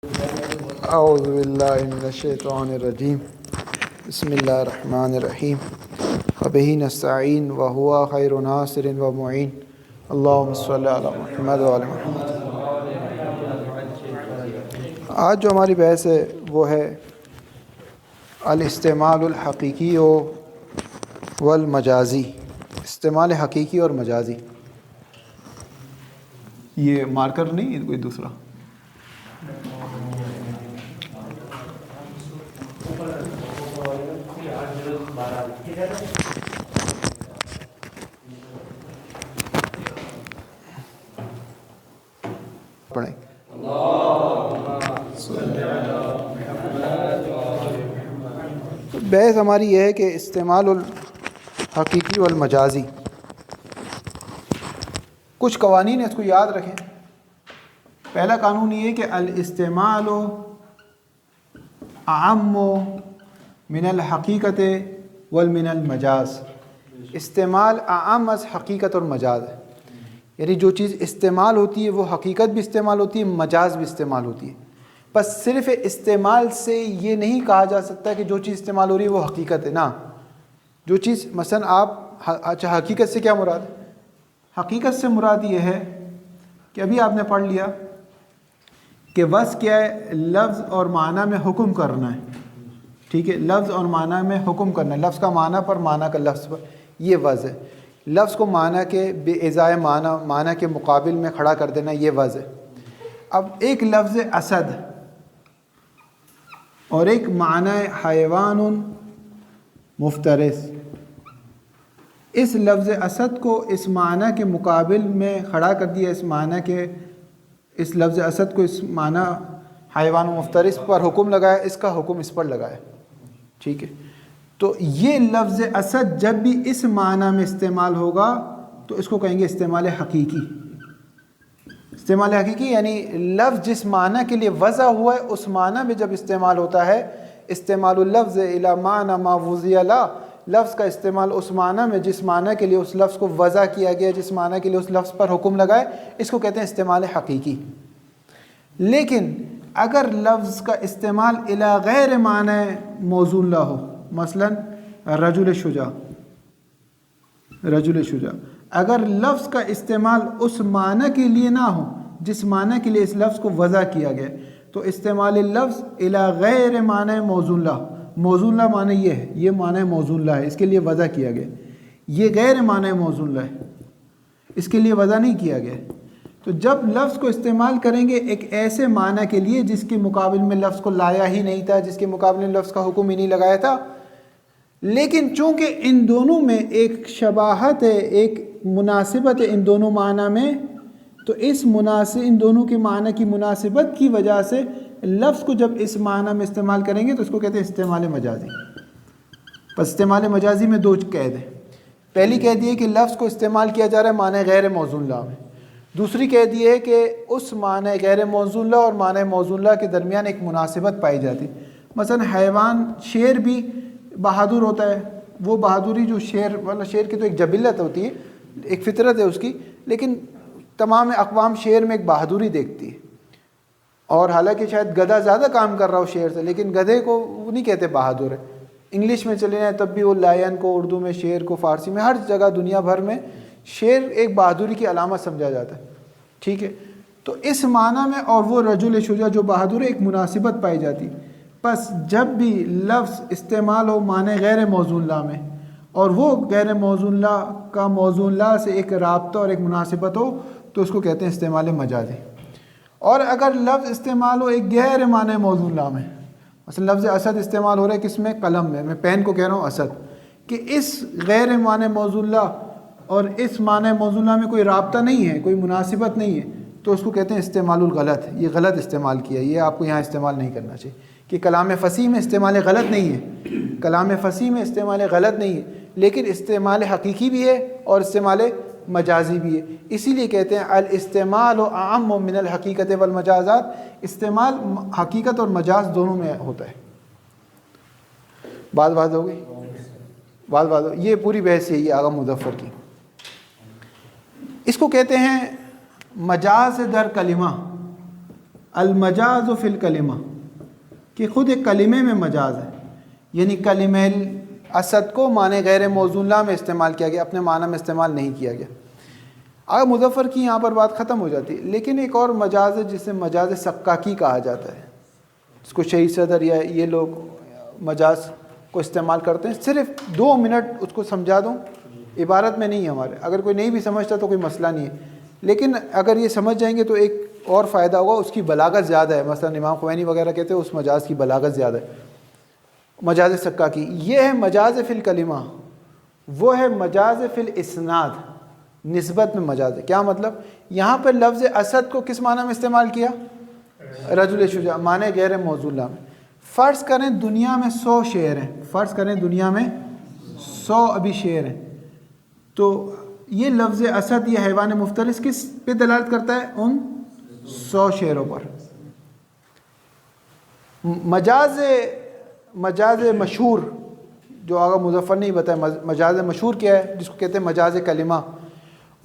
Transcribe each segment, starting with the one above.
اعوذ باللہ من الشیطان الرجیم بسم اللہ الرحمن الرحیم وبہ نستعین وہو خیر ناصر و معین اللہم صلی علی محمد و علی محمد۔ آج جو ہماری بحث ہے وہ ہے الاستعمال الحقیقی والمجازی، استعمال حقیقی اور مجازی۔ یہ مارکر نہیں ہے کوئی دوسرا؟ پڑھیں۔ بحث ہماری یہ ہے کہ استعمال الحقیقی والمجازی، کچھ قوانین اس کو یاد رکھیں۔ پہلا قانون یہ ہے کہ الاستعمال اعم من الحقیقت والمن المجاز۔ استعمال اعم از حقیقت اور مجاز ہے، یعنی جو چیز استعمال ہوتی ہے وہ حقیقت بھی استعمال ہوتی ہے، مجاز بھی استعمال ہوتی ہے۔ بس صرف استعمال سے یہ نہیں کہا جا سکتا کہ جو چیز استعمال ہو رہی ہے وہ حقیقت ہے، نا۔ جو چیز مثلا اچھا حقیقت سے کیا مراد ہے؟ حقیقت سے مراد یہ ہے کہ ابھی آپ نے پڑھ لیا کہ وصف کیا ہے؟ لفظ اور معنی میں حکم کرنا ہے، ٹھیک ہے؟ لفظ اور معنی میں حکم کرنا ہے، لفظ کا معنی پر، معنی کا لفظ پر، یہ وضع ہے۔ لفظ کو معنی کے بے ازائے معنی کے مقابل میں کھڑا کر دینا، یہ وضع ہے۔ اب ایک لفظ اسد اور ایک معنی حیوان مفترس، اس لفظ اسد کو اس معنی کے مقابل میں کھڑا کر دیا، اس لفظ اسد کو اس معنی حیوان مفترس پر حکم لگایا، اس کا حکم اس پر لگایا، ٹھیک ہے؟ تو یہ لفظ اسد جب بھی اس معنی میں استعمال ہوگا تو اس کو کہیں گے استعمال حقیقی۔ استعمال حقیقی یعنی لفظ جس معنی کے لیے وضع ہوا ہے اس معنی میں جب استعمال ہوتا ہے، استعمال اللفظ الی معنی ما وضع له، لفظ کا استعمال اس معنی میں جس معنی کے لیے اس لفظ کو وضع کیا گیا، جس معنی کے لیے اس لفظ پر حکم لگائے، اس کو کہتے ہیں استعمال حقیقی۔ لیکن اگر لفظ کا استعمال الی غیر معنی موضوع له ہو، مثلا رجل شجاع، رجل شجاع، اگر لفظ کا استعمال اس معنی کے لیے نہ ہو جس معنی کے لیے اس لفظ کو وضع کیا گیا، تو استعمال لفظ الی غیر معنی موضوع له، موضوع له معنی یہ ہے، یہ معنی موضوع له ہے، اس کے لیے وضع کیا گیا، یہ غیر معنی موضوع له ہے، اس کے لیے وضع نہیں کیا گیا۔ تو جب لفظ کو استعمال کریں گے ایک ایسے معنی کے لیے جس کے مقابل میں لفظ کو لایا ہی نہیں تھا، جس کے مقابل میں لفظ کا حکم ہی نہیں لگایا تھا، لیکن چونکہ ان دونوں میں ایک شباہت ہے، ایک مناسبت ہے ان دونوں معنی میں، تو ان دونوں کے معنی کی مناسبت کی وجہ سے لفظ کو جب اس معنی میں استعمال کریں گے تو اس کو کہتے ہیں استعمال مجازی۔ پس استعمال مجازی میں دو قید ہیں۔ پہلی قید یہ ہے کہ لفظ کو استعمال کیا جا رہا ہے معنی غیر موضوع له میں، دوسری قید یہ ہے کہ اس معنی غیر موضوع له اور معنی موضوع له کے درمیان ایک مناسبت پائی جاتی ہے۔ مثلا حیوان، شیر بھی بہادر ہوتا ہے، وہ بہادری جو شیر والا، شیر کی تو ایک جبلت ہوتی ہے، ایک فطرت ہے اس کی، لیکن تمام اقوام شیر میں ایک بہادری دیکھتی ہے، اور حالانکہ شاید گدھا زیادہ کام کر رہا ہو شیر سے، لیکن گدھے کو وہ نہیں کہتے بہادر ہے۔ انگلش میں چلے جائیں تب بھی وہ لائن کو اردو میں، شیر کو فارسی میں، ہر جگہ دنیا بھر میں شیر ایک بہادری کی علامت سمجھا جاتا ہے، ٹھیک ہے؟ تو اس معنی میں اور وہ رجل شجاع جو بہادر ہے، ایک مناسبت پائی جاتی۔ پس جب بھی لفظ استعمال ہو معنی غیر موضوع له میں اور وہ غیر موضوع له کا موضوع له سے ایک رابطہ اور ایک مناسبت ہو تو اس کو کہتے ہیں استعمال مجازی۔ اور اگر لفظ استعمال ہو ایک غیر معنی موضوع له میں، مثلا لفظ اسد استعمال ہو رہا ہے کس میں؟ قلم میں پین کو کہہ رہا ہوں اسد، کہ اس غیر معنی موضوع له اور اس معنی موضوع له میں کوئی رابطہ نہیں ہے، کوئی مناسبت نہیں ہے، تو اس کو کہتے ہیں استعمال الغلط، یہ غلط استعمال کیا، یہ آپ کو یہاں استعمال نہیں کرنا چاہیے، کہ کلام فصیح میں استعمال غلط نہیں ہے، کلام فصیح میں استعمال غلط نہیں ہے، لیکن استعمال حقیقی بھی ہے اور استعمال مجازی بھی ہے۔ اسی لیے کہتے ہیں الاستعمال اعم من الحقیقت والمجازات، استعمال حقیقت اور مجاز دونوں میں ہوتا ہے۔ بات ہو گئی؟ بات یہ پوری بحث یہی آغا مظفر کی۔ اس کو کہتے ہیں مجاز در کلمہ، المجاز فی الکلمہ، کہ خود ایک کلمے میں مجاز ہے، یعنی کلمہ اسد کو معنی غیر موزون لا میں استعمال کیا گیا، اپنے معنی میں استعمال نہیں کیا گیا۔ اگر مظفر کی یہاں پر بات ختم ہو جاتی ہے، لیکن ایک اور مجاز ہے جسے مجاز سکاکی کہا جاتا ہے، اس کو شہید صدر یا یہ لوگ مجاز کو استعمال کرتے ہیں۔ صرف 2 منٹ اس کو سمجھا دوں، عبارت میں نہیں ہے ہمارے، اگر کوئی نہیں بھی سمجھتا تو کوئی مسئلہ نہیں ہے، لیکن اگر یہ سمجھ جائیں گے تو ایک اور فائدہ ہوگا، اس کی بلاغت زیادہ ہے۔ مثلا امام خمینی وغیرہ کہتے ہیں اس مجاز کی بلاغت زیادہ ہے، مجاز سکاکی۔ یہ ہے مجاز فی الکلمہ، وہ ہے مجاز فی الاسناد، نسبت میں مجاز ہے۔ کیا مطلب؟ یہاں پہ لفظ اسد کو کس معنی میں استعمال کیا؟ رجل شجاع، معنی غیر موزون لا میں۔ فرض کریں دنیا میں 100 شعر ہیں، فرض کریں دنیا میں 100 ابھی شعر ہیں، تو یہ لفظ اسد یہ حیوان مفترس کس پہ دلالت کرتا ہے؟ ان 100 شعروں پر۔ مجاز مشہور جو آگا مظفر نہیں بتایا، مجاز مشہور کیا ہے جس کو کہتے ہیں مجاز کلمہ،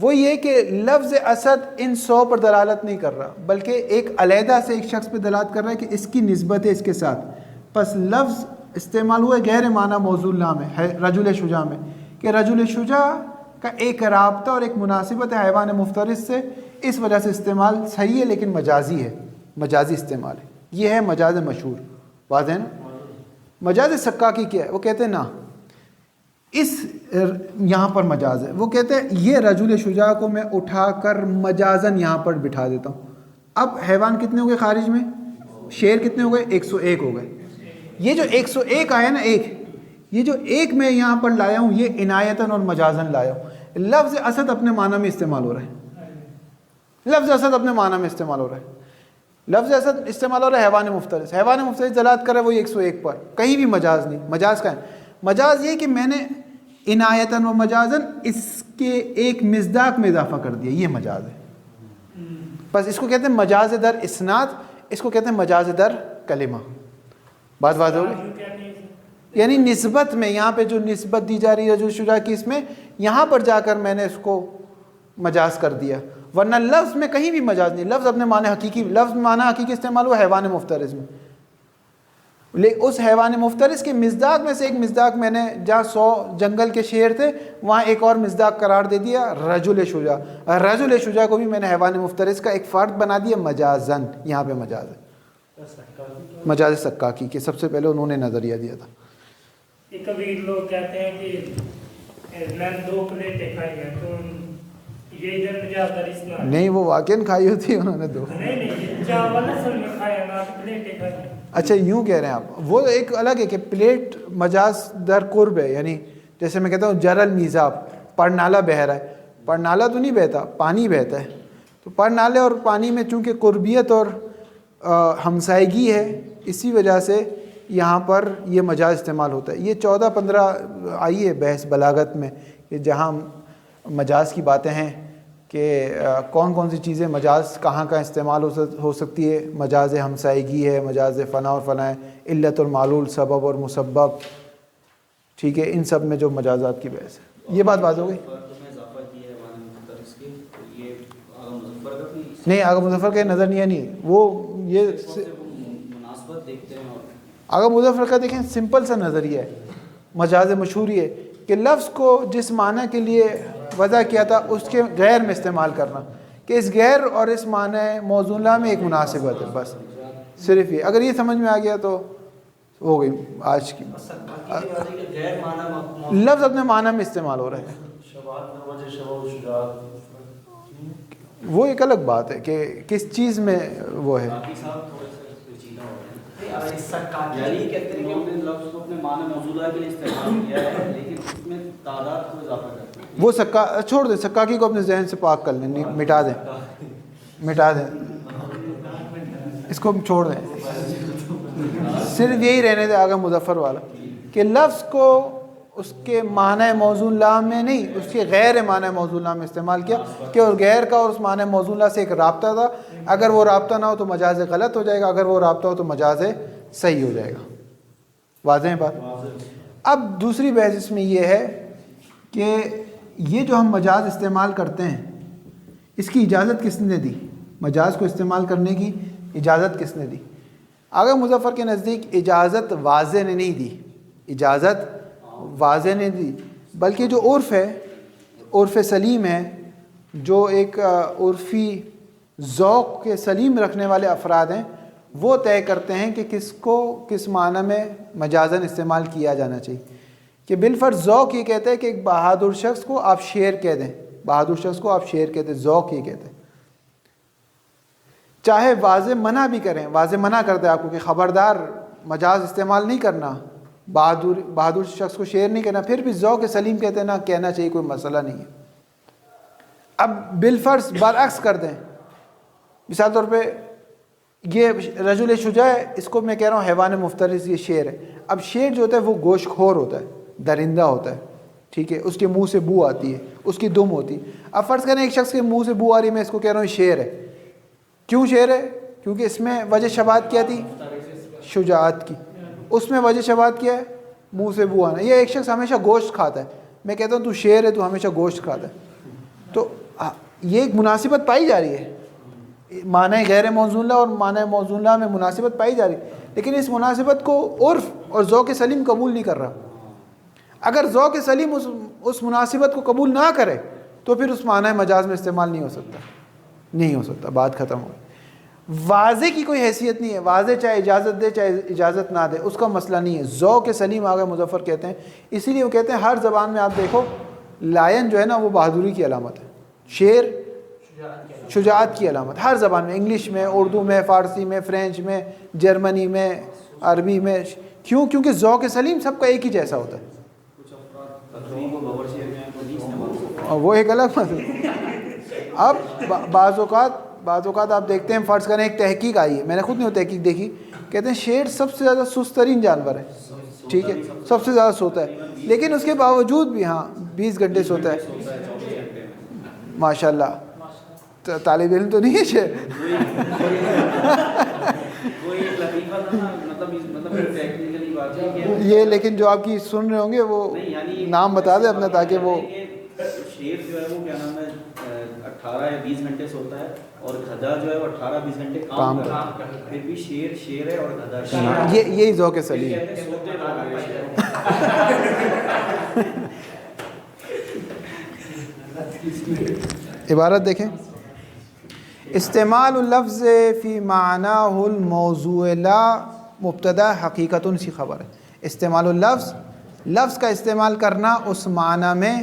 وہ یہ کہ لفظ اسد ان 100 پر دلالت نہیں کر رہا، بلکہ ایک علیحدہ سے ایک شخص پہ دلالت کر رہا ہے کہ اس کی نسبت ہے اس کے ساتھ۔ پس لفظ استعمال ہوا غیر معنی موزون لا میں ہے رجل شجاع میں، کہ رجل شجاع کا ایک رابطہ اور ایک مناسبت ہے حیوان مفترس سے، اس وجہ سے استعمال صحیح ہے لیکن مجازی ہے، مجازی استعمال ہے۔ یہ ہے مجاز مشہور، واضح ہے نا؟ مجاز سکاکی کیا ہے؟ وہ کہتے ہیں نا اس یہاں پر مجاز ہے، وہ کہتے ہیں یہ رجل شجاع کو میں اٹھا کر مجازن یہاں پر بٹھا دیتا ہوں۔ اب حیوان کتنے ہو گئے خارج میں؟ شعر کتنے ہو گئے؟ 101 ہو گئے۔ یہ جو 101 آیا نا، یہ جو ایک میں یہاں پر لایا ہوں، یہ عنایتاً اور مجازن لایا ہوں۔ لفظ اسد اپنے معنی میں استعمال ہو رہا ہے، لفظ اسد اپنے معنی میں استعمال ہو رہا ہے، لفظ اسد استعمال ہو رہا ہے حیوان مفترس، حیوان مفترس دلالت کر رہا ہے وہی 101 پر، کہیں بھی مجاز نہیں۔ مجاز کا ہے، مجاز یہ کہ میں نے عنایتاً و مجازن اس کے ایک مصداق میں اضافہ کر دیا، یہ مجاز ہے۔ بس اس کو کہتے ہیں مجاز در اسناد، اس کو کہتے ہیں مجاز در کلمہ۔ بات ہوگی، یعنی نسبت میں یہاں پہ جو نسبت دی جا رہی ہے رجل شجاع کی، اس میں یہاں پر جا کر میں نے اس کو مجاز کر دیا، ورنہ لفظ میں کہیں بھی مجاز نہیں۔ لفظ اپنے معنی حقیقی، لفظ معنی حقیقی استعمال ہوا حیوان مفترس میں، لیکن اس حیوان مفترس کے مصداق میں سے ایک مصداق میں نے جہاں 100 جنگل کے شعر تھے وہاں ایک اور مصداق قرار دے دیا رجل شجاع۔ رجل شجاع کو بھی میں نے حیوان مفترس کا ایک فرد بنا دیا مجازن، یہاں پہ مجاز ہے، مجاز سکاکی کے سب سے پہلے انہوں نے نظریہ دیا تھا۔ کبھی لوگ کہتے ہیں کہ میں 2 پلیٹیں کھائی ہیں، تو یہ ادھر مجاز در اسناد نہیں، وہ واقعاً کھائی ہوتی ہے انہوں نے 2۔ نہیں، چاول اصل میں کھایا نا، پلیٹیں کھائی ہیں۔ اچھا یوں کہہ رہے ہیں آپ، وہ ایک الگ ہے کہ پلیٹ مجاز در قرب ہے، یعنی جیسے میں کہتا ہوں جرل میزاب، پرنالہ بہہ رہا ہے، پرنالہ تو نہیں بہتا، پانی بہتا ہے، تو پرنالے اور پانی میں چونکہ قربیت اور ہمسائیگی ہے، اسی وجہ سے یہاں پر یہ مجاز استعمال ہوتا ہے۔ یہ 14-15 آئی ہے بحث بلاغت میں کہ جہاں مجاز کی باتیں ہیں کہ کون کون سی چیزیں مجاز کہاں کا استعمال ہو سکتی ہے۔ مجاز ہمسائیگی ہے، مجاز فنا اور فنا ہے، علت اور معلول، سبب اور مسبب، ٹھیک ہے، ان سب میں جو مجازات کی بحث ہے۔ یہ بات ہو گئی؟ نہیں، آغا مظفر کا نظر نہیں، وہ یہ آغا مظفر کا دیکھیں سمپل سا نظریہ ہے، مجاز مشہوری ہے کہ لفظ کو جس معنی کے لیے وضع کیا تھا اس کے غیر میں استعمال کرنا، کہ اس غیر اور اس معنی موزون لا میں ایک مناسبت ہے، بس صرف یہ۔ اگر یہ سمجھ میں آ گیا تو ہو گئی آج کی۔ لفظ اپنے معنی میں استعمال ہو رہا ہے، وہ ایک الگ بات ہے کہ کس چیز میں وہ ہے۔ یعنی کہتے ہیں کہ ہم نے لفظ کو اپنے معنی موصولہ کے لیے استعمال کیا ہے، لیکن اس میں تعداد کو اضافہ کرتے ہیں۔ وہ چھوڑ دیں، سکاکی کو اپنے ذہن سے پاک کر لیں، مٹا دیں، اس کو چھوڑ دیں، صرف یہی رہنے دیں آغا مظفر والا کہ لفظ کو اس کے معنی موزون لا میں نہیں، اس کے غیر معنی موزون لا میں استعمال کیا، کہ اور غیر کا اور اس معنی موزون لا سے ایک رابطہ تھا، اگر وہ رابطہ نہ ہو تو مجاز غلط ہو جائے گا، اگر وہ رابطہ ہو تو مجاز صحیح ہو جائے گا۔ واضح ہے بات؟ اب دوسری بحث اس میں یہ ہے کہ یہ جو ہم مجاز استعمال کرتے ہیں اس کی اجازت کس نے دی؟ مجاز کو استعمال کرنے کی اجازت کس نے دی؟ آغا مظفر کے نزدیک اجازت واضح نے نہیں دی، اجازت واضح نے دی، بلکہ جو عرف ہے، عرف سلیم ہے، جو ایک عرفی ذوق کے سلیم رکھنے والے افراد ہیں، وہ طے کرتے ہیں کہ کس کو کس معنی میں مجازن استعمال کیا جانا چاہیے۔ کہ بالفرض ذوق یہ کہتا ہے کہ ایک بہادر شخص کو آپ شیر کہہ دیں، بہادر شخص کو آپ شیر کہہ دیں، ذوق یہ کہتے ہیں۔ چاہے واضح منع بھی کریں، واضح منع کرتے ہیں آپ کو کہ خبردار مجاز استعمال نہیں کرنا، بہادر شخص کو شیر نہیں کہنا، پھر بھی ذوق سلیم کہتے ہیں نا، کہنا چاہیے، کوئی مسئلہ نہیں ہے۔ اب بالفرض برعکس کر دیں، مثال طور پہ یہ رجل شجاع ہے، اس کو میں کہہ رہا ہوں حیوان مفترس، یہ شیر ہے۔ اب شیر جو ہوتا ہے وہ گوشت خور ہوتا ہے، درندہ ہوتا ہے، ٹھیک ہے، اس کے منہ سے بو آتی ہے، اس کی دم ہوتی ہے۔ اب فرض کریں ایک شخص کے منہ سے بو آ رہی ہے، میں اس کو کہہ رہا ہوں شیر ہے۔ کیوں شیر ہے؟ کیونکہ اس میں وجہ شباہت کیا تھی؟ شجاعت کی۔ اس میں وجہ شباہت کیا ہے؟ منہ سے بو آنا۔ یہ ایک شخص ہمیشہ گوشت کھاتا ہے، میں کہتا ہوں تو شیر ہے، تو ہمیشہ گوشت کھاتا ہے، تو یہ ایک مناسبت پائی جا رہی ہے، معنی غیر موزون لا اور معنی موزون لا میں مناسبت پائی جا رہی ہے، لیکن اس مناسبت کو عرف اور ذوق سلیم قبول نہیں کر رہا۔ اگر ذوق سلیم اس مناسبت کو قبول نہ کرے تو پھر اس معنی مجاز میں استعمال نہیں ہو سکتا، بات ختم ہو گئی۔ واضح کی کوئی حیثیت نہیں ہے، واضح چاہے اجازت دے چاہے اجازت نہ دے، اس کا مسئلہ نہیں ہے۔ ذوق سلیم آگے مظفر کہتے ہیں، اسی لیے وہ کہتے ہیں ہر زبان میں آپ دیکھو لائن جو ہے نا وہ بہادری کی علامت ہے، شیر شجاعت کی علامت، ہر زبان میں، انگلش میں، اردو میں، فارسی میں، فرینچ میں، جرمنی میں، عربی میں۔ کیوں؟ کیونکہ ذوق سلیم سب کا ایک ہی جیسا ہوتا ہے، اور وہ ایک الگ مسئلہ۔ اب بعض اوقات آپ دیکھتے ہیں، فرض کریں ایک تحقیق آئی ہے، میں نے خود نہیں وہ تحقیق دیکھی، کہتے ہیں شیر سب سے زیادہ سست ترین جانور ہے، ٹھیک ہے، سب سے زیادہ سوتا ہے، لیکن اس کے باوجود بھی 20 گھنٹے سوتا ہے، ماشاء اللہ۔ طالب علم تو نہیں ہے شیر۔ یہ لیکن جو آپ کی سن رہے ہوں گے وہ نام بتا دیں اپنا، تاکہ وہ شیر جو ہے وہ کیا نام ہے 18 یا 20 گھنٹے سوتا ہے، اور گدھا جو ہے وہ 18-20 گھنٹے کام کرتا ہے، پھر بھی شیر ہے اور گدھا شیر ہے۔ یہی ذوق سلیم۔ عبارت دیکھیں، استعمال اللفظ فی معناہ الموضوع لا مبتدا حقیقت سی خبر ہے۔ استعمال لفظ کا استعمال کرنا اس معنی میں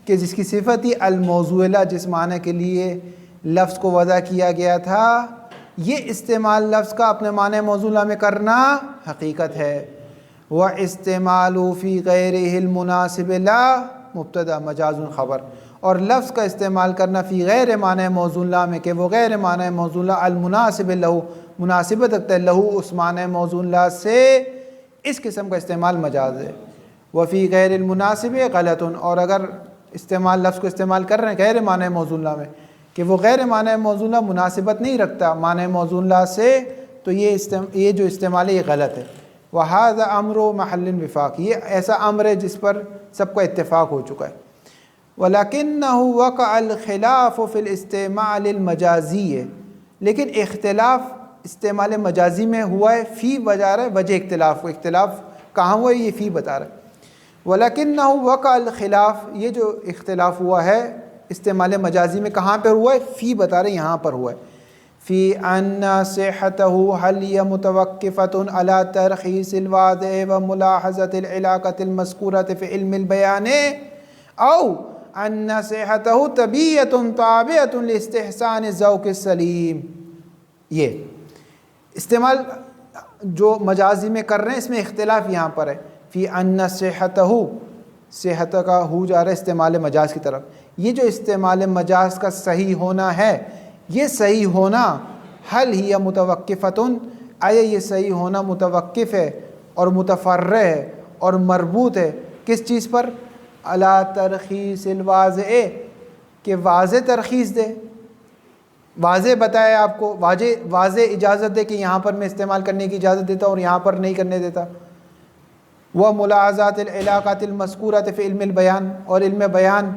کہ جس کی صفت ہی الموضوع لا، جس معنی کے لیے لفظ کو وضع کیا گیا تھا، یہ استعمال لفظ کا اپنے معنی موضوع لا میں کرنا حقیقت ہے۔ وَاِسْتِعْمَالُ فِي غَيْرِهِ الْمُنَاسِبِ لَا مبتدا مجاز خبر، اور لفظ کا استعمال کرنا فی غیر معنی موضوع لا میں کہ وہ غیر معنی موضوع لا المناسب لہو مناسبت رکھتا ہے لہو اس معنی موضوع لا سے، اس قسم کا استعمال مجاز ہے۔ وفی غیر المناسب غلط، اور اگر استعمال لفظ کو استعمال کر رہے ہیں غیر معنی موضوع لا میں کہ وہ غیر معنی موضوع لا مناسبت نہیں رکھتا معنی موضوع لا سے، تو یہ جو استعمال ہے یہ غلط ہے۔ وَهَذَا أَمْرُ مَحَلٍ وِفَاقٍ، یہ ایسا امر ہے جس پر سب کا اتفاق ہو چکا ہے۔ وَلَكِنَّهُ وَقَعَ الْخِلَافُ فِي الْإِسْتِعْمَالِ الْمَجَازِيِّ، لیکن اختلاف استعمال مجازی میں ہوا ہے، فی بجا رہا ہے وجہ اختلاف کو، اختلاف کہاں ہوا ہے یہ فی بتا رہا ہے۔ وَلَكِنَّهُ وَقَعَ الْخِلَافُ، یہ جو اختلاف ہوا ہے استعمال مجازی میں کہاں پر ہوا ہے؟ فی بتا رہے ہیں، یہاں پر ہوا ہے۔ فی ان صحته هل هي متوقفة على ترخیص الواضح وملاحظة العلاقة المذکورة في علم البیان، او ان صحته طبیعة تابعة لاستحسان الذوق السلیم۔ یہ استعمال جو مجازی میں کر رہے ہیں اس میں اختلاف یہاں پر ہے۔ فی ان صحته، صحت کا ہو جا رہا ہے استعمال مجاز کی طرف، یہ جو استعمال مجاز کا صحیح ہونا ہے، یہ صحیح ہونا حل ہی متوقفتن، آیا یہ صحیح ہونا متوقف ہے اور متفرع ہے اور مربوط ہے کس چیز پر؟ علی ترخیص الواضح، کہ واضح ترخیص دے، واضح بتائے آپ کو، واضح اجازت دے کہ یہاں پر میں استعمال کرنے کی اجازت دیتا اور یہاں پر نہیں کرنے دیتا۔ وَمُلَاحَظَةِ الْعِلَاقَةِ الْمَذْكُورَةِ فِي عِلْمِ الْبَيَانِ، اور علم بیان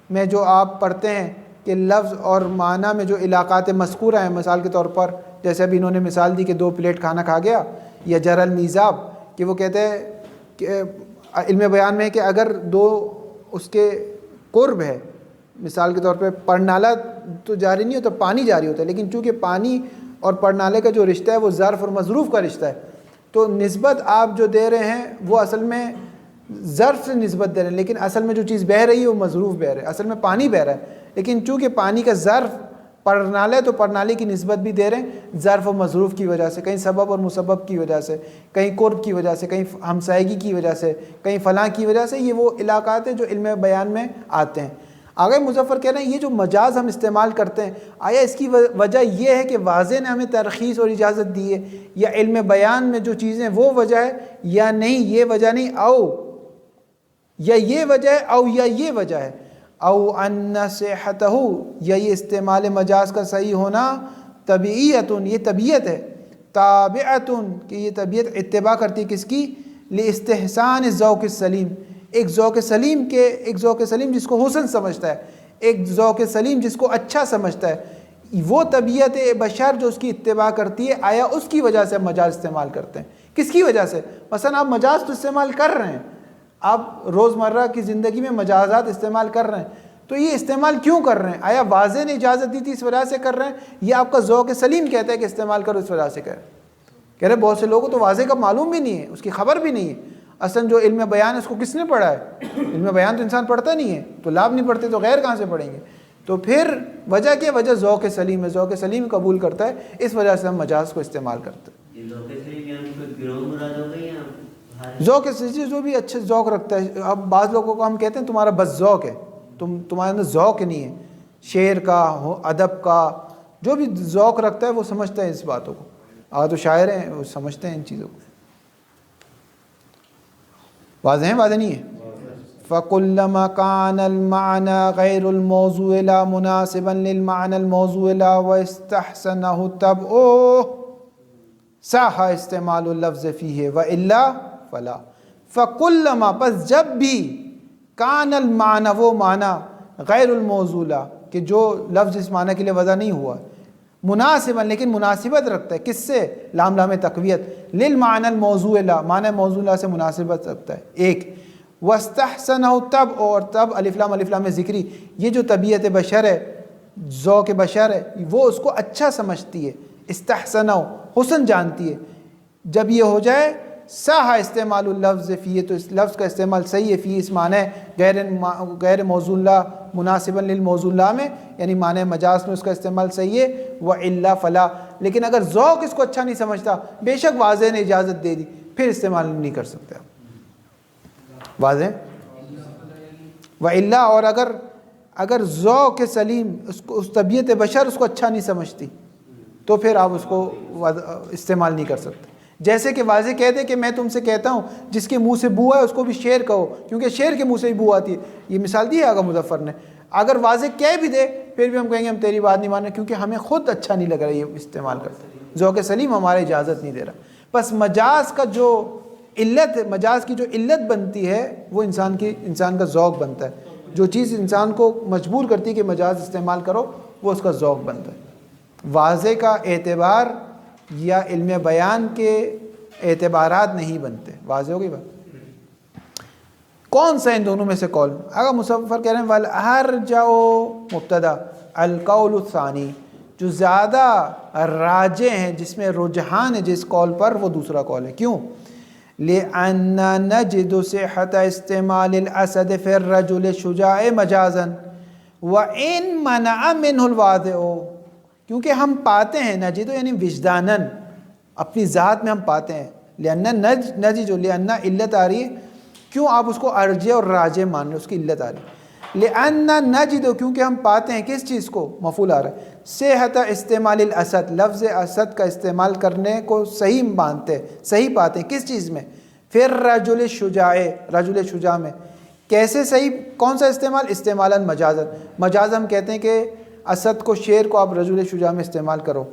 میں جو آپ پڑھتے ہیں کہ لفظ اور معنی میں جو علاقات مذکورہ ہیں، مثال کے طور پر جیسے ابھی انہوں نے مثال دی کہ 2 پلیٹ کھانا کھا گیا، یا جر المیزاب کہ وہ کہتے ہیں کہ علم بیان میں کہ اگر 2 اس کے قرب ہے، مثال کے طور پہ پرنالہ تو جاری نہیں ہوتا، پانی جاری ہوتا ہے، لیکن چونکہ پانی اور پرنالے کا جو رشتہ ہے وہ ظرف اور مظروف کا رشتہ ہے، تو نسبت آپ جو دے رہے ہیں وہ اصل میں ظرف سے نسبت دے رہے ہیں، لیکن اصل میں جو چیز بہہ رہی ہے وہ مظروف بہہ رہا ہے، اصل میں پانی بہہ رہا ہے، لیکن چونکہ پانی کا ظرف پرنالہ ہے تو پرنالے کی نسبت بھی دے رہے ہیں ظرف و مظروف کی وجہ سے، کہیں سبب اور مسبب کی وجہ سے، کہیں قرب کی وجہ سے، کہیں ہمسائیگی کی وجہ سے، کہیں فلاں کی وجہ سے۔ یہ وہ علاقات ہیں جو علم بیان میں آتے ہیں۔ آگے مظفر کہہ رہے ہیں یہ جو مجاز ہم استعمال کرتے ہیں، آیا اس کی وجہ یہ ہے کہ واضح نے ہمیں ترخیص اور اجازت دی ہے، یا علم بیان میں جو چیزیں وہ وجہ ہے، یا نہیں یہ وجہ نہیں، او یا یہ وجہ ہے، او یا یہ وجہ ہے، او ان صحتہ، یا یہ استعمال مجاز کا صحیح ہونا طبیعیتن، یہ طبیعت ہے، تابعتن کہ یہ طبیعت اتباع کرتی ہے کس کی، لاستحسان الذوق السلیم، ایک ذوق سلیم کے، ایک ذوق سلیم جس کو حسن سمجھتا ہے، ایک ذوق سلیم جس کو اچھا سمجھتا ہے، وہ طبیعت بشر جو اس کی اتباع کرتی ہے، آیا اس کی وجہ سے ہم مجاز استعمال کرتے ہیں۔ کس کی وجہ سے؟ مثلا آپ مجاز تو استعمال کر رہے ہیں، آپ روزمرہ کی زندگی میں مجازات استعمال کر رہے ہیں، تو یہ استعمال کیوں کر رہے ہیں؟ آیا واضح نے اجازت دی تھی اس وجہ سے کر رہے ہیں، یا آپ کا ذوق سلیم کہتا ہے کہ استعمال کرو اس وجہ سے کہہ رہے بہت سے لوگوں تو واضح کا معلوم بھی نہیں ہے، اس کی خبر بھی نہیں ہے۔ اصلا جو علم بیان ہے اس کو کس نے پڑھا ہے؟ علم بیان تو انسان پڑھتا نہیں ہے، تو لاب نہیں پڑھتے تو غیر کہاں سے پڑھیں گے؟ تو پھر وجہ کیا؟ وجہ ذوق سلیم ہے، ذوق سلیم قبول کرتا ہے، اس وجہ سے ہم مجاز کو استعمال کرتے ہیں۔ ذوق سلیم جو بھی اچھے ذوق رکھتا ہے، اب بعض لوگوں کو ہم کہتے ہیں تمہارا بس ذوق ہے، تمہارے اندر ذوق نہیں ہے، شعر کا، ادب کا، جو بھی ذوق رکھتا ہے وہ سمجھتا ہے اس باتوں کو۔ تو شاعر ہیں وہ سمجھتے ہیں ان چیزوں کو۔ واضح ہے؟ واضح نہیں ہے؟ فَكُلَّمَا كَانَ الْمَعْنَى غَيْرُ الْمَوْضُوعِ لَا مُنَاسِبًا لِلْمَعْنَى الْمَوْضُوعِ لَا وَاسْتَحْسَنَهُ الطَّبْعُ صَحَّ اسْتِعْمَالُ اللَّفْظِ فِيهِ وَإِلَّا فَلَا۔ فَكُلَّمَا پس جب بھی کان المعنی وہ معنی غیر الموضوع لا کہ جو لفظ اس معنی کے لیے وضع نہیں ہوا، مناسباً لیکن مناسبت رکھتا ہے کس سے؟ لام لام تقویت، للمعنی الموضوع لا معنی موضوع لا سے مناسبت رکھتا ہے ایک، واستحسنہ تب، اور تب الف لام ذکری، یہ جو طبیعت بشر ہے، ذوق بشر ہے، وہ اس کو اچھا سمجھتی ہے، استحسنہ حسن جانتی ہے، جب یہ ہو جائے صح استعمال اللفظ فی، تو اس لفظ کا استعمال صحیح ہے، فی اس معنی غیر موضوع لا مناسبا للموضوع لا میں، یعنی معنی مجاز میں اس کا استعمال صحیح ہے، وَإِلَّا فَلَا لیکن اگر ذوق اس کو اچھا نہیں سمجھتا، بے شک واضح نے اجازت دے دی، پھر استعمال نہیں کر سکتے آپ۔ واضح؟ وَإِلَّا اور اگر ذوق سلیم اس طبیعت بشر اس کو اچھا نہیں سمجھتی تو پھر آپ اس کو استعمال نہیں کر سکتے۔ جیسے کہ واضح کہہ دے کہ میں تم سے کہتا ہوں جس کے منہ سے بو ہے اس کو بھی شعر کہو، کیونکہ شعر کے منہ سے ہی بو آتی ہے، یہ مثال دی ہے آگا مظفر نے۔ اگر واضح کہہ بھی دے پھر بھی ہم کہیں گے ہم تیری بات نہیں مان رہے، کیونکہ ہمیں خود اچھا نہیں لگ رہا یہ استعمال کرتے، ذوق سلیم ہمارے اجازت نہیں دے رہا۔ بس مجاز کا جو علت، مجاز کی جو علت بنتی ہے وہ انسان کا ذوق بنتا ہے، جو چیز انسان کو مجبور کرتی ہے کہ مجاز استعمال کرو وہ اس کا ذوق بنتا ہے۔ واضح کا اعتبار یا علم بیان کے اعتبارات نہیں بنتے۔ واضح ہوگی بات؟ کون سا ان دونوں میں سے قول؟ اگر مصفر کہہ رہے ہیں وَالْأَرْجَعُ مبتدا، الْقَوْلُ الثَّانِي جو زیادہ راجع ہیں، جس میں رجحان ہے جس قول پر، وہ دوسرا قول ہے۔ کیوں؟ لِأَنَّ نَجِدُ صِحَّةَ اسْتِعْمَالِ الْأَسَدِ فِي الرَّجُلِ الشُّجَاعِ مَجَازًا وَإِن مَنَعَ مِنْهُ الْوَاضِعُ کیونکہ ہم پاتے ہیں، نجد یعنی وجداناً، اپنی ذات میں ہم پاتے ہیں، نجد لأن علت آ رہی ہے، کیوں آپ اس کو ارجع اور راجع مان رہے، اس کی علت آ رہی ہے۔ لأن نجد کیونکہ ہم پاتے ہیں کس چیز کو؟ مفعول آ رہا ہے، صحت استعمال الاسد لفظ اسد کا استعمال کرنے کو صحیح مانتے ہیں، صحیح پاتے ہیں کس چیز میں؟ پھر رجل شجاع، رجل شجاع میں۔ کیسے صحیح؟ کون سا استعمال؟ استعمالا مجازت، مجاز ہم کہتے ہیں کہ اسد کو، شیر کو آپ رجل شجاع میں استعمال کرو۔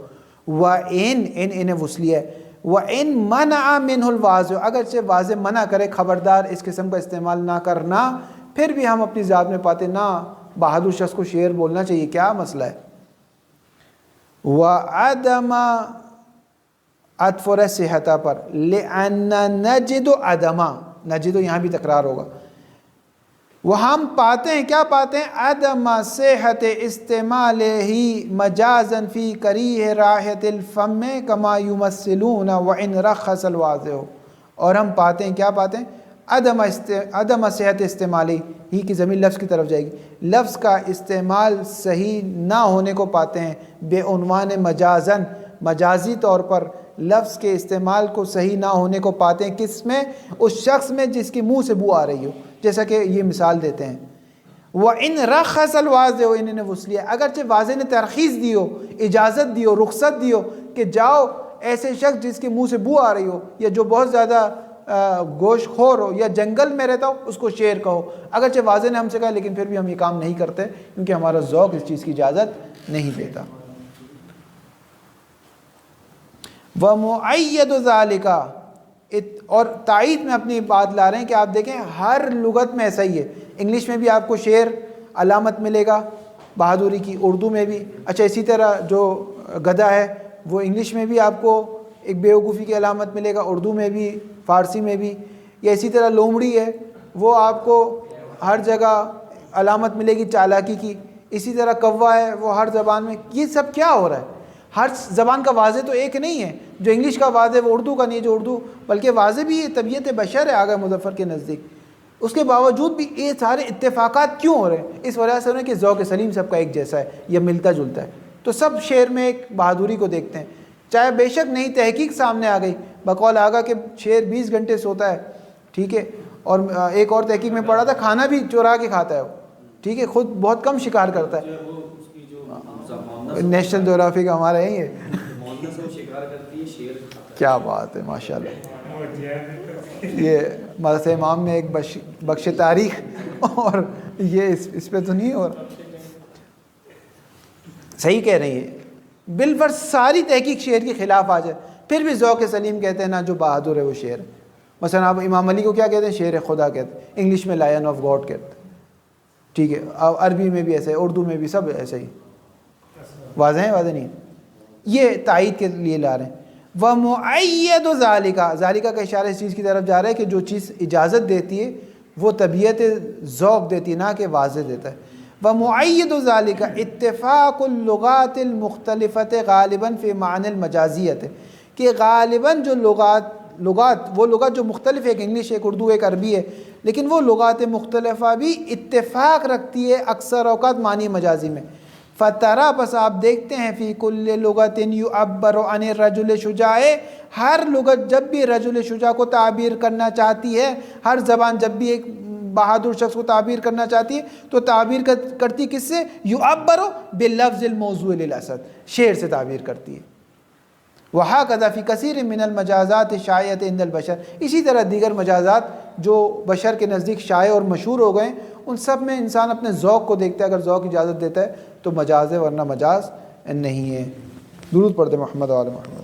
وَإِن وصلی ہے، وَإِن مَنَعَ مِنْهُ الْوَاضِعُ اگرچہ واضح منع کرے، خبردار اس قسم کا استعمال نہ کرنا، پھر بھی ہم اپنی ذات میں پاتے نہ بہادر شخص کو شعر بولنا چاہیے، کیا مسئلہ ہے؟ وَعَدَمَ عطف ہو رہا ہے صحتہ پر، لأن نجد عدما، نجد یہاں بھی تکرار ہوگا، وہ ہم پاتے ہیں، کیا پاتے ہیں؟ عدم صحت استعمال ہی مجازن فی کریہ راحت الفم کما یمثلون وان رخص الواضح، اور ہم پاتے ہیں، کیا پاتے ہیں؟ عدم صحت استعمالی ہی کی ضمیر لفظ کی طرف جائے گی، لفظ کا استعمال صحیح نہ ہونے کو پاتے ہیں، بے عنوان مجازن، مجازی طور پر لفظ کے استعمال کو صحیح نہ ہونے کو پاتے ہیں، کس میں؟ اس شخص میں جس کی منہ سے بو آ رہی ہو، جیسا کہ یہ مثال دیتے ہیں، وَإِن رَخَّصَ الْوَاضِعُ، انہوں نے وصلیہ، اگرچہ واضح نے ترخیص دی ہو، اجازت دی ہو، رخصت دی ہو کہ جاؤ ایسے شخص جس کے منہ سے بو آ رہی ہو یا جو بہت زیادہ گوشت خور ہو یا جنگل میں رہتا ہو، اس کو شیر کہو، اگرچہ واضح نے ہم سے کہا لیکن پھر بھی ہم یہ کام نہیں کرتے کیونکہ ہمارا ذوق اس چیز کی اجازت نہیں دیتا۔ وَمُعَيَّدُ ذَلِكَ، اور تائید میں اپنی بات لا رہے ہیں کہ آپ دیکھیں ہر لغت میں ایسا ہی ہے، انگلش میں بھی آپ کو شیر علامت ملے گا بہادری کی، اردو میں بھی، اچھا اسی طرح جو گدھا ہے وہ انگلش میں بھی آپ کو ایک بیوقوفی کی علامت ملے گا، اردو میں بھی، فارسی میں بھی، یا اسی طرح لومڑی ہے وہ آپ کو ہر جگہ علامت ملے گی چالاکی کی، اسی طرح کوا ہے وہ ہر زبان میں۔ یہ سب کیا ہو رہا ہے؟ ہر زبان کا واضح تو ایک نہیں ہے، جو انگلش کا واضح وہ اردو کا نہیں ہے، جو اردو بلکہ واضح بھی طبیعت بشر ہے آگاہ مظفر کے نزدیک، اس کے باوجود بھی یہ سارے اتفاقات کیوں ہو رہے ہیں؟ اس وجہ سے ہو رہے ہیں کہ ذوق سلیم سب کا ایک جیسا ہے یا ملتا جلتا ہے، تو سب شعر میں ایک بہادری کو دیکھتے ہیں، چاہے بے شک نئی تحقیق سامنے آ گئی، بقول آگاہ کہ شعر 20 گھنٹے سوتا ہے، ٹھیک ہے، اور ایک اور تحقیق میں پڑھا تھا کھانا بھی چورا کے کھاتا ہے وہ، ٹھیک ہے، خود بہت کم شکار کرتا ہے، نیشنل جغرافی کا ہمارا یہی ہے، کیا بات ہے ماشاءاللہ، یہ مدرسہ امام میں ایک بخش تاریخ، اور یہ اس پہ تو نہیں ہو رہا، صحیح کہہ رہی ہے، بالفرض ساری تحقیق شعر کے خلاف آ جائے پھر بھی ذوق سلیم کہتے ہیں نا جو بہادر ہے وہ شعر ہے۔ مثلا آپ امام علی کو کیا کہتے ہیں؟ شعر خدا کہتے ہیں، انگلش میں لائن آف گاڈ کہتے ہیں، ٹھیک ہے، عربی میں بھی ایسے ہے، اردو میں بھی، سب ایسے ہی، واضح ہے واضح نہیں؟ یہ تائید کے لیے لا رہے ہیں۔ وَمُعَيَّدُ ذَلِكَ، ذَلِكَ کا اشارہ اس چیز کی طرف جا رہا ہے کہ جو چیز اجازت دیتی ہے وہ طبیعت ذوق دیتی ہے، نہ کہ واضح دیتا ہے۔ وَمُعَيِّدُ ذَلِكَ اتفاق اللغات المختلفت غالباً فی معنی المجازیت، کہ غالباً جو لغات وہ لغات جو مختلف ہے، ایک انگلش ایک اردو ایک عربی ہے، لیکن وہ لغات مختلفہ بھی اتفاق رکھتی ہے اکثر اوقات معنی مجازی میں۔ فترا، بس آپ دیکھتے ہیں، فی کل لغت یعبر عن الرجل شجاع، ہر لغت جب بھی رجل شجاع کو تعبیر کرنا چاہتی ہے، ہر زبان جب بھی ایک بہادر شخص کو تعبیر کرنا چاہتی ہے تو تعبیر کرتی کس سے؟ یعبر باللفظ الموضوع للاسد، شعر سے تعبیر کرتی ہے۔ وہکذا فی کثیر من المجازات الشائعۃ عند البشر، اسی طرح دیگر مجازات جو بشر کے نزدیک شائع اور مشہور ہو گئے ان سب میں انسان اپنے ذوق کو دیکھتا ہے، اگر ذوق اجازت دیتا ہے تو مجاز ہے ورنہ مجاز نہیں ہے۔ درود پڑھتے محمد و آل محمد۔